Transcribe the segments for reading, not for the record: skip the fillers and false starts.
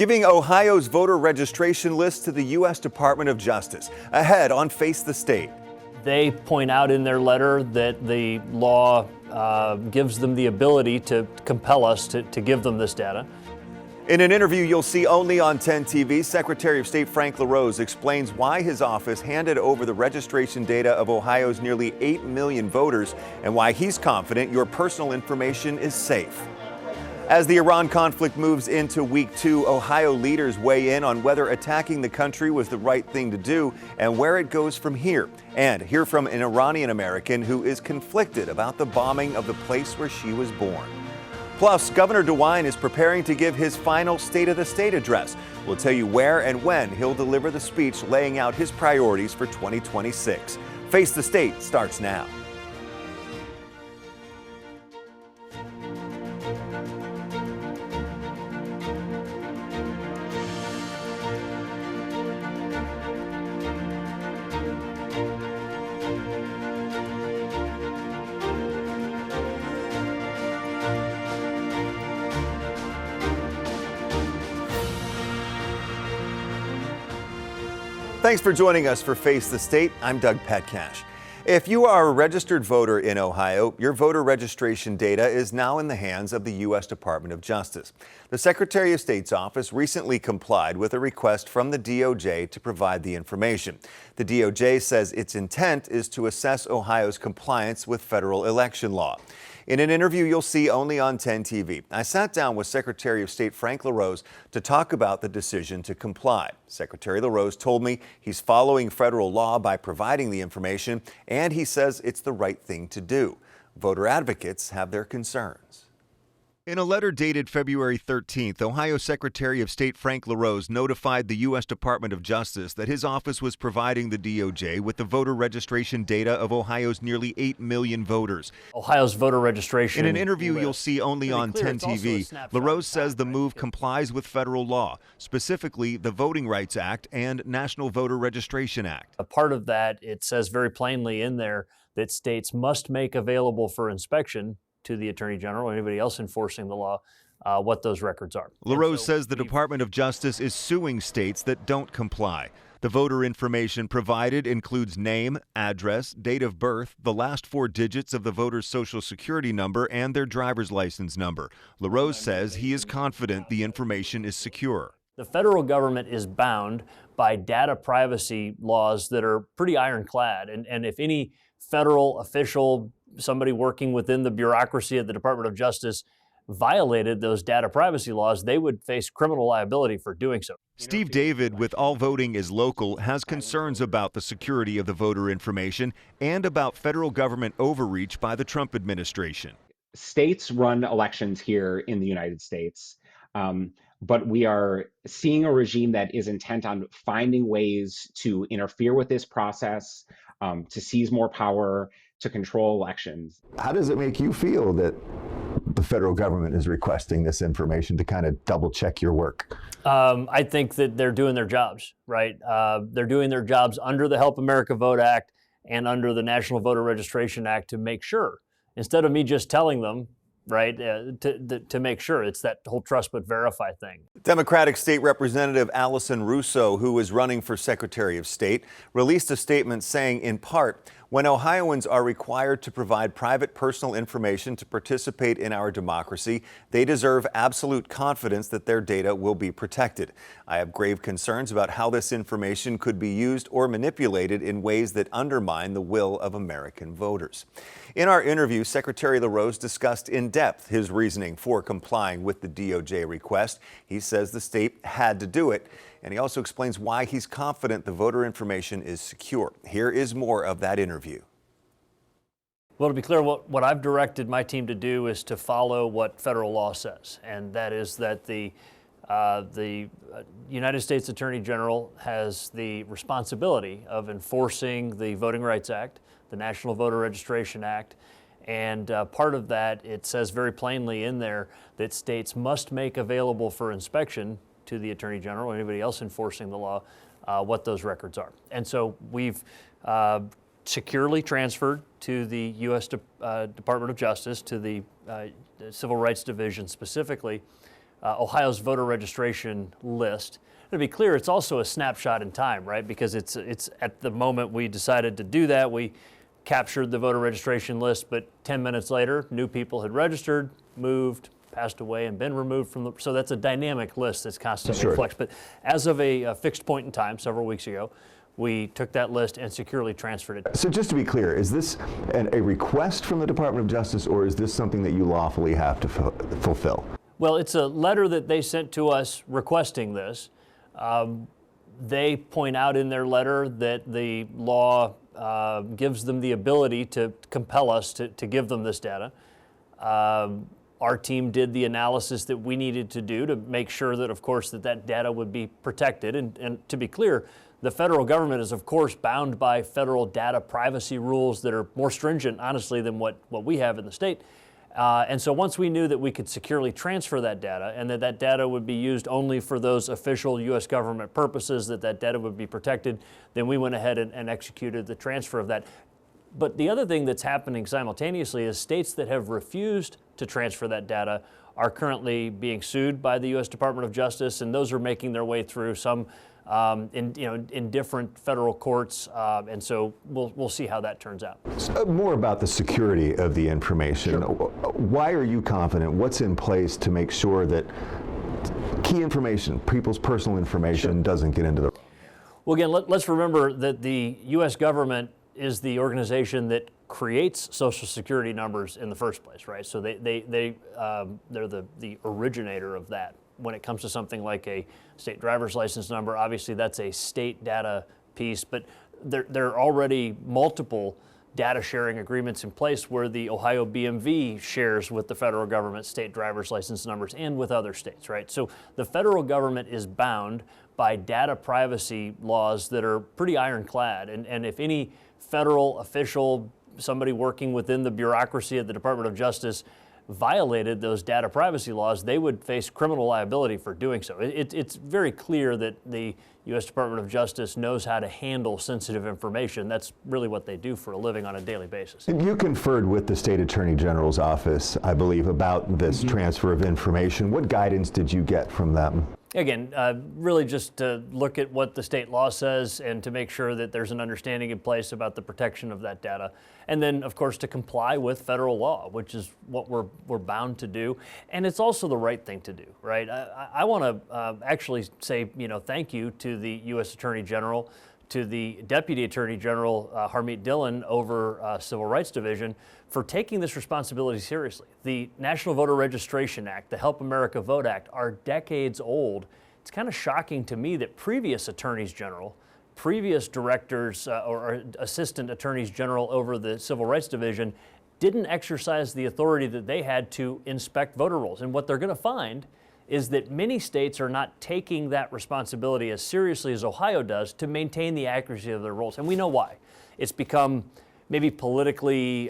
giving Ohio's voter registration list to the U.S. Department of Justice. Ahead on Face the State. They point out in their letter that the law gives them the ability to compel us to give them this data. In an interview you'll see only on 10 TV, Secretary of State Frank LaRose explains why his office handed over the registration data of Ohio's nearly 8 million voters and why he's confident your personal information is safe. As the Iran conflict moves into week 2, Ohio leaders weigh in on whether attacking the country was the right thing to do and where it goes from here. And hear from an Iranian-American who is conflicted about the bombing of the place where she was born. Plus, Governor DeWine is preparing to give his final State of the State address. We'll tell you where and when he'll deliver the speech laying out his priorities for 2026. Face the State starts now. Thanks for joining us for Face the State. I'm Doug Petcash. If you are a registered voter in Ohio, your voter registration data is now in the hands of the U.S. Department of Justice. The Secretary of State's office recently complied with a request from the DOJ to provide the information. The DOJ says its intent is to assess Ohio's compliance with federal election law. In an interview you'll see only on 10 TV, I sat down with Secretary of State Frank LaRose to talk about the decision to comply. Secretary LaRose told me he's following federal law by providing the information, and he says it's the right thing to do. Voter advocates have their concerns. In a letter dated February 13th, Ohio Secretary of State Frank LaRose notified the U.S. Department of Justice that his office was providing the DOJ with the voter registration data of Ohio's nearly 8 million voters. Ohio's voter registration. In an interview you'll see only on 10 TV, LaRose says the move complies with federal law, specifically the Voting Rights Act and National Voter Registration Act. A part of that, it says very plainly in there that states must make available for inspection to the Attorney General or anybody else enforcing the law what those records are. LaRose says the Department of Justice is suing states that don't comply. The voter information provided includes name, address, date of birth, the last 4 digits of the voter's social security number, and their driver's license number. LaRose says he is confident the information is secure. The federal government is bound by data privacy laws that are pretty ironclad. And if any federal official, somebody working within the bureaucracy of the Department of Justice violated those data privacy laws, they would face criminal liability for doing so. Steve David with All Voting is Local has concerns about the security of the voter information and about federal government overreach by the Trump administration. States run elections here in the United States, but we are seeing a regime that is intent on finding ways to interfere with this process, to seize more power, to control elections. How does it make you feel that the federal government is requesting this information to kind of double check your work? I think that they're doing their jobs, right? They're doing their jobs under the Help America Vote Act and under the National Voter Registration Act to make sure, instead of me just telling them, right, to make sure. It's that whole trust but verify thing. Democratic State Representative Allison Russo, who is running for Secretary of State, released a statement saying, in part, when Ohioans are required to provide private personal information to participate in our democracy, they deserve absolute confidence that their data will be protected. I have grave concerns about how this information could be used or manipulated in ways that undermine the will of American voters. In our interview, Secretary LaRose discussed in depth his reasoning for complying with the DOJ request. He says the state had to do it, and he also explains why he's confident the voter information is secure. Here is more of that interview. Well, to be clear, what I've directed my team to do is to follow what federal law says, and that is that the United States Attorney General has the responsibility of enforcing the Voting Rights Act, the National Voter Registration Act, and part of that, it says very plainly in there that states must make available for inspection to the Attorney General or anybody else enforcing the law what those records are. And so we've securely transferred to the U.S. Department of Justice, to the Civil Rights Division specifically, Ohio's voter registration list. To be clear, it's also a snapshot in time, right? Because it's at the moment we decided to do that, we captured the voter registration list, but 10 minutes later, new people had registered, moved, passed away, and been removed from the, so that's a dynamic list that's constantly flexed. But as of a fixed point in time, several weeks ago, we took that list and securely transferred it. So just to be clear, is this a request from the Department of Justice, or is this something that you lawfully have to fulfill? Well, it's a letter that they sent to us requesting this. They point out in their letter that the law gives them the ability to compel us to give them this data. Our team did the analysis that we needed to do to make sure that, of course, that data would be protected. And to be clear, the federal government is, of course, bound by federal data privacy rules that are more stringent, honestly, than what we have in the state. And so once we knew that we could securely transfer that data and that data would be used only for those official U.S. government purposes, that data would be protected, then we went ahead and executed the transfer of that. But the other thing that's happening simultaneously is states that have refused to transfer that data are currently being sued by the U.S. Department of Justice, and those are making their way through some in different federal courts, and so we'll see how that turns out. More about the security of the information. Sure. Why are you confident? What's in place to make sure that key information, people's personal information, doesn't get into the... Well, again, let's remember that the U.S. government is the organization that creates Social Security numbers in the first place, right? So they're the originator of that. When it comes to something like a state driver's license number, obviously that's a state data piece, but there are already multiple data sharing agreements in place where the Ohio BMV shares with the federal government state driver's license numbers and with other states, right? So the federal government is bound by data privacy laws that are pretty ironclad. And if any federal official, somebody working within the bureaucracy of the Department of Justice, violated those data privacy laws, they would face criminal liability for doing so. It's very clear that the U.S. Department of Justice knows how to handle sensitive information. That's really what they do for a living on a daily basis. And you conferred with the State Attorney General's office, I believe, about this transfer of information. What guidance did you get from them? Again, really just to look at what the state law says and to make sure that there's an understanding in place about the protection of that data. And then, of course, to comply with federal law, which is what we're bound to do. And it's also the right thing to do, right? I want to actually say, thank you to the U.S. Attorney General, to the Deputy Attorney General, Harmeet Dillon, over Civil Rights Division, for taking this responsibility seriously. The National Voter Registration Act, the Help America Vote Act, are decades old. It's kind of shocking to me that previous attorneys general, previous directors or assistant attorneys general over the Civil Rights Division didn't exercise the authority that they had to inspect voter rolls. And what they're going to find is that many states are not taking that responsibility as seriously as Ohio does to maintain the accuracy of their rolls. And we know why. It's become maybe politically,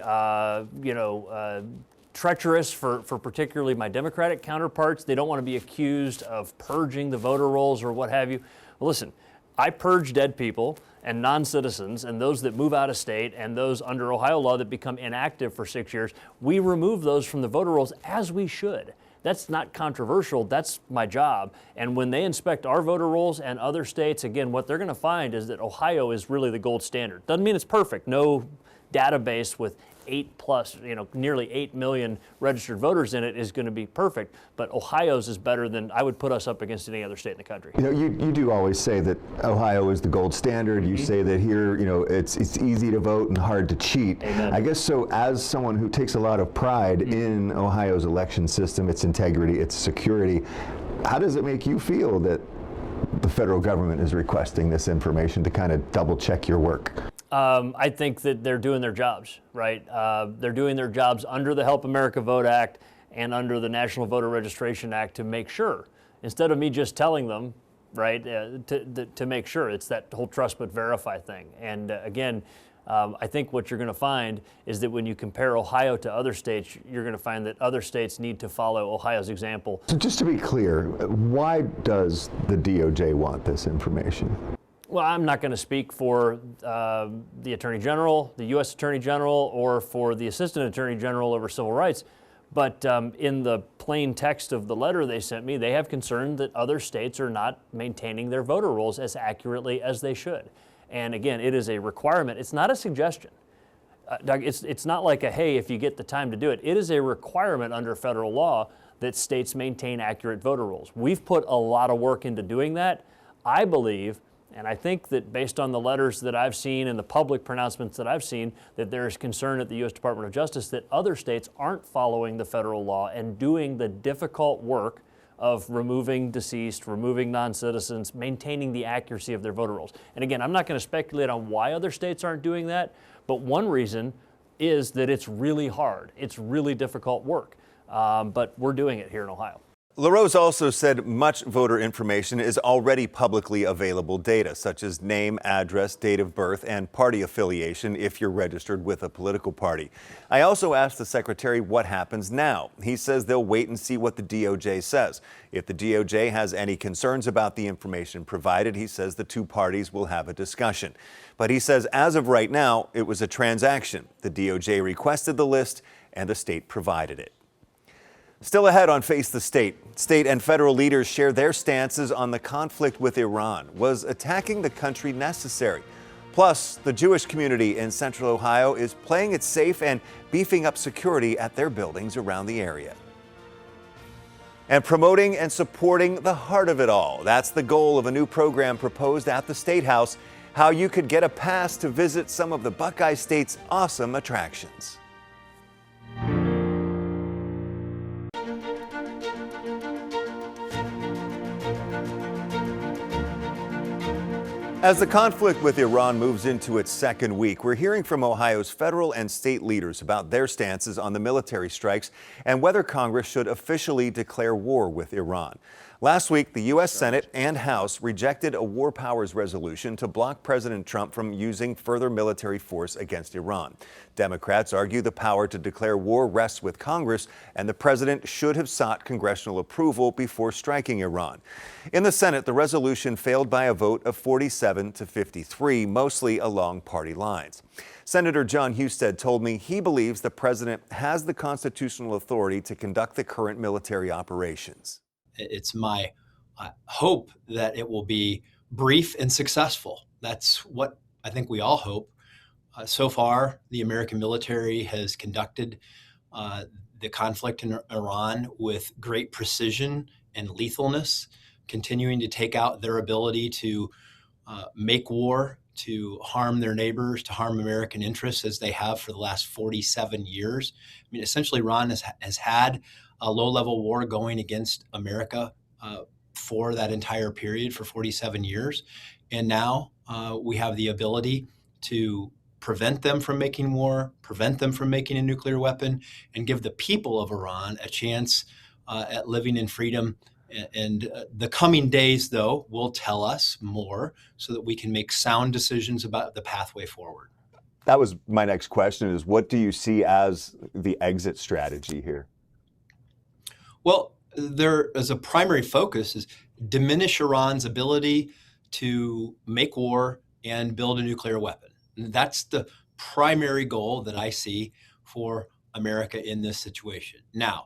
treacherous for particularly my Democratic counterparts. They don't want to be accused of purging the voter rolls or what have you. Well, listen, I purge dead people and non-citizens and those that move out of state and those under Ohio law that become inactive for 6 years. We remove those from the voter rolls, as we should. That's not controversial. That's my job. And when they inspect our voter rolls and other states, again, what they're going to find is that Ohio is really the gold standard. Doesn't mean it's perfect. No database with nearly 8 million registered voters in it is going to be perfect, but Ohio's is better than I would put us up against any other state in the country. You do always say that Ohio is the gold standard. You say that here, it's easy to vote and hard to cheat. Amen. I guess so. As someone who takes a lot of pride in Ohio's election system, its integrity, its security, how does it make you feel that the federal government is requesting this information to kind of double check your work? I think that they're doing their jobs, right? They're doing their jobs under the Help America Vote Act and under the National Voter Registration Act to make sure, instead of me just telling them, right, to make sure. It's that whole trust but verify thing. And again, I think what you're going to find is that when you compare Ohio to other states, you're going to find that other states need to follow Ohio's example. So just to be clear, why does the DOJ want this information? Well, I'm not going to speak for the Attorney General, the U.S. Attorney General, or for the Assistant Attorney General over civil rights, But in the plain text of the letter they sent me, they have concern that other states are not maintaining their voter rolls as accurately as they should. And again, it is a requirement. It's not a suggestion. Doug, it's not like a, hey, if you get the time to do it. It is a requirement under federal law that states maintain accurate voter rolls. We've put a lot of work into doing that. I believe, and I think that based on the letters that I've seen and the public pronouncements that I've seen, that there is concern at the U.S. Department of Justice that other states aren't following the federal law and doing the difficult work of removing deceased, removing non-citizens, maintaining the accuracy of their voter rolls. And again, I'm not going to speculate on why other states aren't doing that, but one reason is that it's really hard. It's really difficult work, but we're doing it here in Ohio. LaRose also said much voter information is already publicly available data, such as name, address, date of birth, and party affiliation if you're registered with a political party. I also asked the secretary what happens now. He says they'll wait and see what the DOJ says. If the DOJ has any concerns about the information provided, he says the two parties will have a discussion. But he says as of right now, it was a transaction. The DOJ requested the list and the state provided it. Still ahead on Face the State, state and federal leaders share their stances on the conflict with Iran. Was attacking the country necessary? Plus, the Jewish community in Central Ohio is playing it safe and beefing up security at their buildings around the area. And promoting and supporting the heart of it all. That's the goal of a new program proposed at the State House, how you could get a pass to visit some of the Buckeye State's awesome attractions. As the conflict with Iran moves into its second week, we're hearing from Ohio's federal and state leaders about their stances on the military strikes and whether Congress should officially declare war with Iran. Last week, the U.S. Senate and House rejected a war powers resolution to block President Trump from using further military force against Iran. Democrats argue the power to declare war rests with Congress, and the president should have sought congressional approval before striking Iran. In the Senate, the resolution failed by a vote of 47 to 53, mostly along party lines. Senator John Husted told me he believes the president has the constitutional authority to conduct the current military operations. It's my hope that it will be brief and successful. That's what I think we all hope. So far, the American military has conducted the conflict in Iran with great precision and lethalness, continuing to take out their ability to make war, to harm their neighbors, to harm American interests as they have for the last 47 years. I mean, essentially, Iran has had a low-level war going against America for that entire period for 47 years. And now we have the ability to prevent them from making war, prevent them from making a nuclear weapon, and give the people of Iran a chance at living in freedom. And the coming days, though, will tell us more so that we can make sound decisions about the pathway forward. That was my next question, is what do you see as the exit strategy here? Well, there is a primary focus is diminish Iran's ability to make war and build a nuclear weapon. That's the primary goal that I see for America in this situation. Now,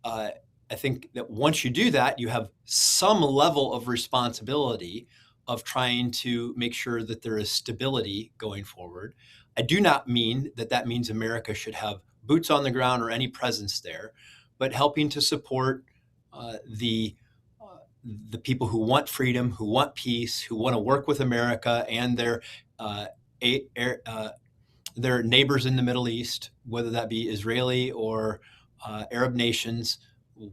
I think that once you do that, you have some level of responsibility of trying to make sure that there is stability going forward. I do not mean that that means America should have boots on the ground or any presence there, but helping to support the people who want freedom, who want peace, who want to work with America and their neighbors in the Middle East, whether that be Israeli or Arab nations.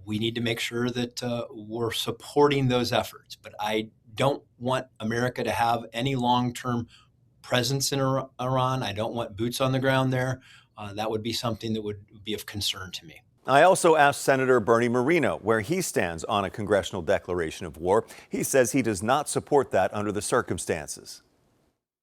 We need to make sure that we're supporting those efforts. But I don't want America to have any long-term presence in Iran. I don't want boots on the ground there. That would be something that would be of concern to me. I also asked Senator Bernie Moreno where he stands on a congressional declaration of war. He says he does not support that under the circumstances.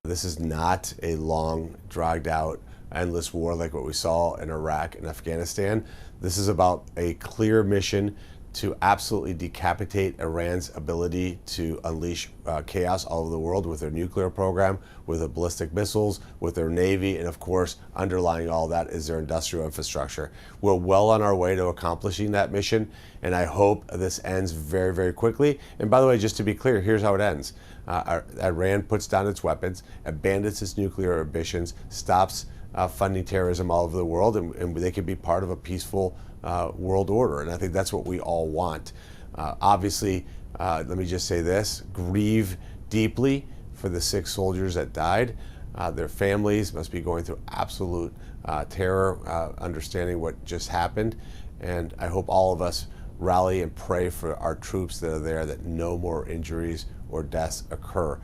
This is not a long, dragged out, endless war like what we saw in Iraq and Afghanistan. This is about a clear mission to absolutely decapitate Iran's ability to unleash chaos all over the world with their nuclear program, with their ballistic missiles, with their Navy, and of course, underlying all that is their industrial infrastructure. We're well on our way to accomplishing that mission, and I hope this ends very, very quickly. And by the way, just to be clear, here's how it ends. Iran puts down its weapons, abandons its nuclear ambitions, stops funding terrorism all over the world, and they can be part of a peaceful world order. And I think that's what we all want. Obviously, let me just say this, grieve deeply for the 6 soldiers that died. Their families must be going through absolute terror, understanding what just happened. And I hope all of us rally and pray for our troops that are there, that no more injuries or deaths occur.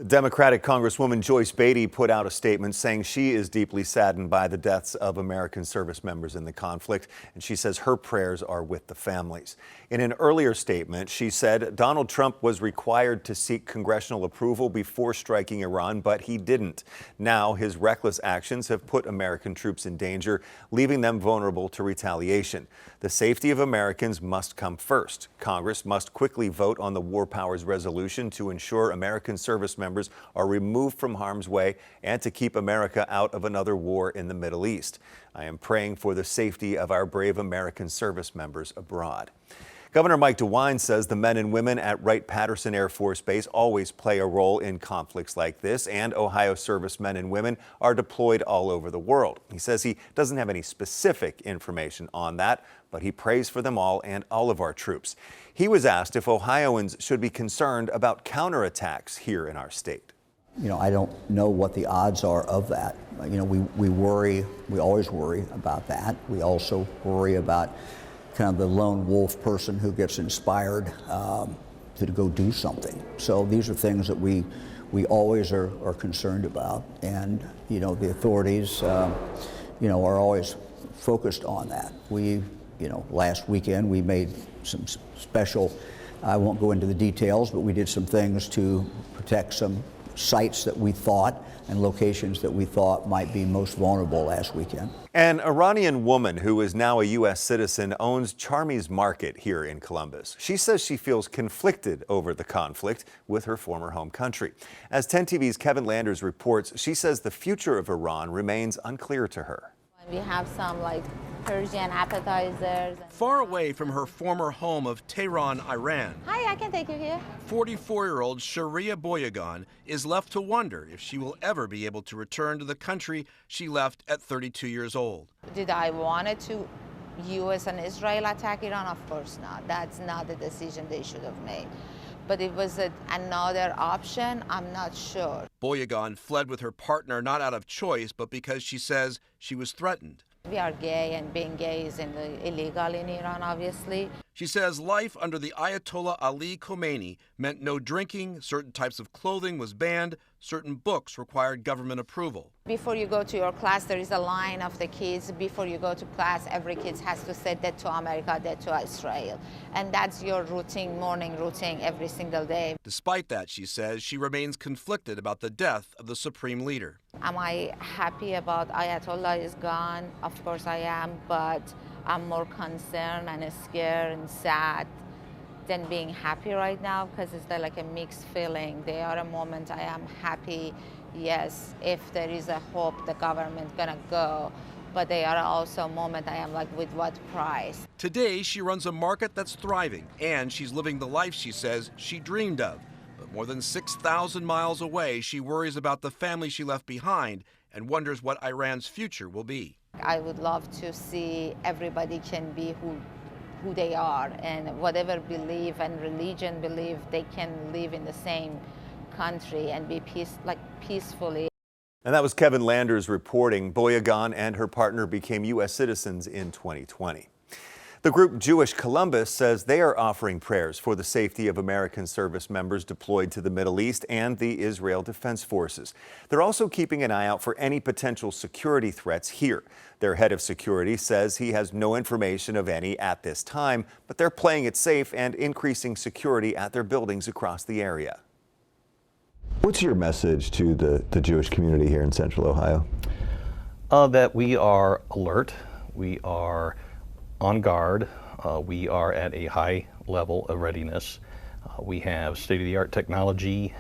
Democratic Congresswoman Joyce Beatty put out a statement saying she is deeply saddened by the deaths of American service members in the conflict, and she says her prayers are with the families. In an earlier statement, she said Donald Trump was required to seek congressional approval before striking Iran, but he didn't. Now his reckless actions have put American troops in danger, leaving them vulnerable to retaliation. The safety of Americans must come first. Congress must quickly vote on the War Powers Resolution to ensure American service members are removed from harm's way and to keep America out of another war in the Middle East. I am praying for the safety of our brave American service members abroad. Governor Mike DeWine says the men and women at Wright-Patterson Air Force Base always play a role in conflicts like this, and Ohio servicemen and women are deployed all over the world. He says he doesn't have any specific information on that, but he prays for them all and all of our troops. He was asked if Ohioans should be concerned about counterattacks here in our state. You know, I don't know what the odds are of that. You know, we worry, we always worry about that. We also worry about kind of the lone wolf person who gets inspired to go do something. So these are things that we always are concerned about. And, you know, the authorities, you know, are always focused on that. Last weekend we made some special, I won't go into the details, but we did some things to protect some sites that we thought and locations that we thought might be most vulnerable last weekend. An Iranian woman who is now a U.S. citizen owns Charmy's Market here in Columbus. She says she feels conflicted over the conflict with her former home country. As 10 TV's Kevin Landers reports, she says the future of Iran remains unclear to her. We have some like Persian appetizers. Far away from her former home of Tehran, Iran. Hi, I can take you here. 44-year-old Sharia Boyagan is left to wonder if she will ever be able to return to the country she left at 32 years old. Did I want to U.S. and Israel attack Iran? Of course not. That's not the decision they should have made. But it was another option, I'm not sure. Boyagan fled with her partner not out of choice, but because she says she was threatened. We are gay, and being gay is illegal in Iran, obviously. She says life under the Ayatollah Ali Khomeini meant no drinking, certain types of clothing was banned, certain books required government approval. Before you go to your class, there is a line of the kids. Before you go to class, every kid has to say death to America, death to Israel. And that's your routine, morning routine, every single day. Despite that, she says, she remains conflicted about the death of the supreme leader. Am I happy about Ayatollah is gone? Of course I am, but I'm more concerned and scared and sad than being happy right now, because it's like a mixed feeling. There are a moment I am happy, yes, if there is a hope the government's gonna go, but there are also a moment I am like, with what price? Today, she runs a market that's thriving, and she's living the life she says she dreamed of. But more than 6,000 miles away, she worries about the family she left behind and wonders what Iran's future will be. I would love to see everybody can be who they are, and whatever belief and religion believe, they can live in the same country and be peacefully. And that was Kevin Landers reporting. Boyagan and her partner became U.S. citizens in 2020. The group Jewish Columbus says they are offering prayers for the safety of American service members deployed to the Middle East and the Israel Defense Forces. They're also keeping an eye out for any potential security threats here. Their head of security says he has no information of any at this time, but they're playing it safe and increasing security at their buildings across the area. What's your message to the Jewish community here in Central Ohio? That we are alert, we are on guard, We are at a high level of readiness. We have state-of-the-art technology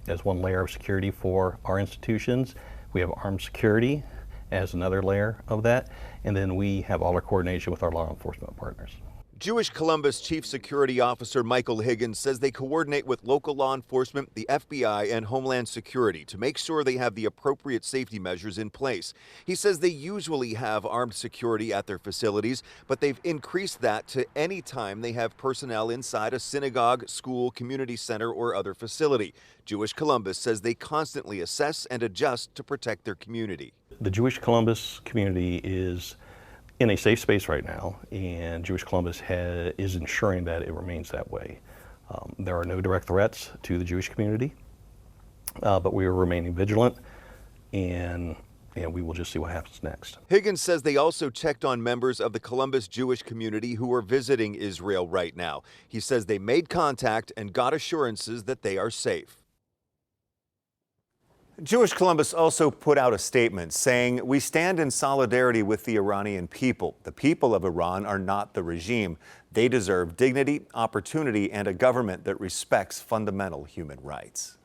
as one layer of security for our institutions. We have armed security as another layer of that. And then we have all our coordination with our law enforcement partners. Jewish Columbus Chief Security Officer Michael Higgins says they coordinate with local law enforcement, the FBI, and Homeland Security to make sure they have the appropriate safety measures in place. He says they usually have armed security at their facilities, but they've increased that to any time they have personnel inside a synagogue, school, community center, or other facility. Jewish Columbus says they constantly assess and adjust to protect their community. The Jewish Columbus community is in a safe space right now, and Jewish Columbus is ensuring that it remains that way. There are no direct threats to the Jewish community, but we are remaining vigilant, and we will just see what happens next. Higgins says they also checked on members of the Columbus Jewish community who are visiting Israel right now. He says they made contact and got assurances that they are safe. Jewish Columbus also put out a statement saying, "We stand in solidarity with the Iranian people. The people of Iran are not the regime. They deserve dignity, opportunity, and a government that respects fundamental human rights."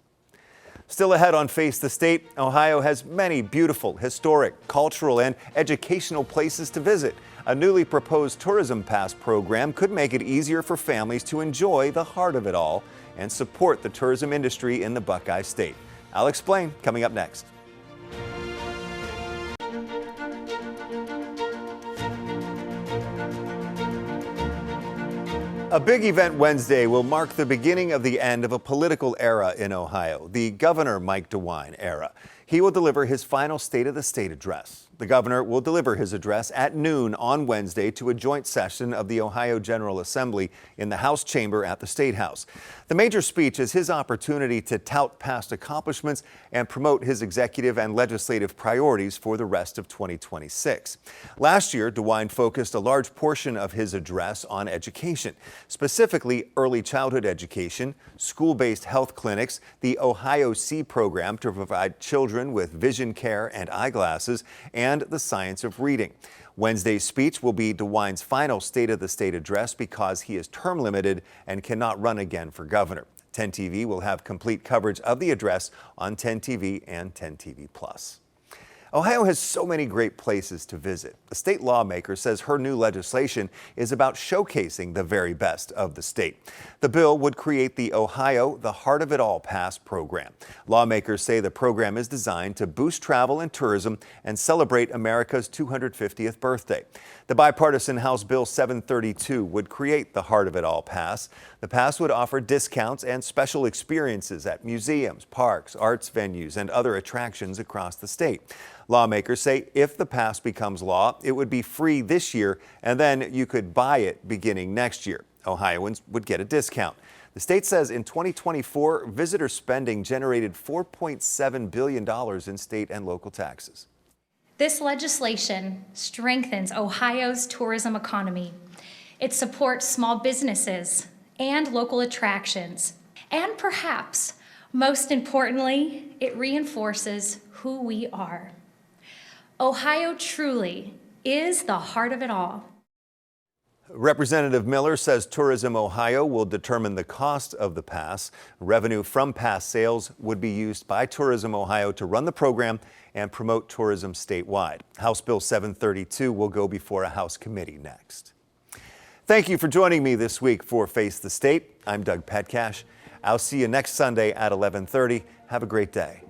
Still ahead on Face the State, Ohio has many beautiful, historic, cultural, and educational places to visit. A newly proposed tourism pass program could make it easier for families to enjoy the heart of it all and support the tourism industry in the Buckeye State. I'll explain coming up next. A big event Wednesday will mark the beginning of the end of a political era in Ohio, the Governor Mike DeWine era. He will deliver his final State of the State address. The governor will deliver his address at noon on Wednesday to a joint session of the Ohio General Assembly in the House chamber at the State House. The major speech is his opportunity to tout past accomplishments and promote his executive and legislative priorities for the rest of 2026. Last year, DeWine focused a large portion of his address on education, specifically early childhood education, school-based health clinics, the Ohio C program to provide children with vision care and eyeglasses, and the science of reading. Wednesday's speech will be DeWine's final State of the State address because he is term limited and cannot run again for governor. 10 TV will have complete coverage of the address on 10 TV and 10 TV Plus. Ohio has so many great places to visit. The state lawmaker says her new legislation is about showcasing the very best of the state. The bill would create the Ohio The Heart of It All Pass program. Lawmakers say the program is designed to boost travel and tourism and celebrate America's 250th birthday. The bipartisan House Bill 732 would create the Heart of It All Pass. The pass would offer discounts and special experiences at museums, parks, arts venues, and other attractions across the state. Lawmakers say if the pass becomes law, it would be free this year, and then you could buy it beginning next year. Ohioans would get a discount. The state says in 2024, visitor spending generated $4.7 billion in state and local taxes. This legislation strengthens Ohio's tourism economy. It supports small businesses and local attractions. And perhaps, most importantly, it reinforces who we are. Ohio truly is the heart of it all. Representative Miller says Tourism Ohio will determine the cost of the pass. Revenue from pass sales would be used by Tourism Ohio to run the program and promote tourism statewide. House Bill 732 will go before a House committee next. Thank you for joining me this week for Face the State. I'm Doug Petcash. I'll see you next Sunday at 11:30. Have a great day.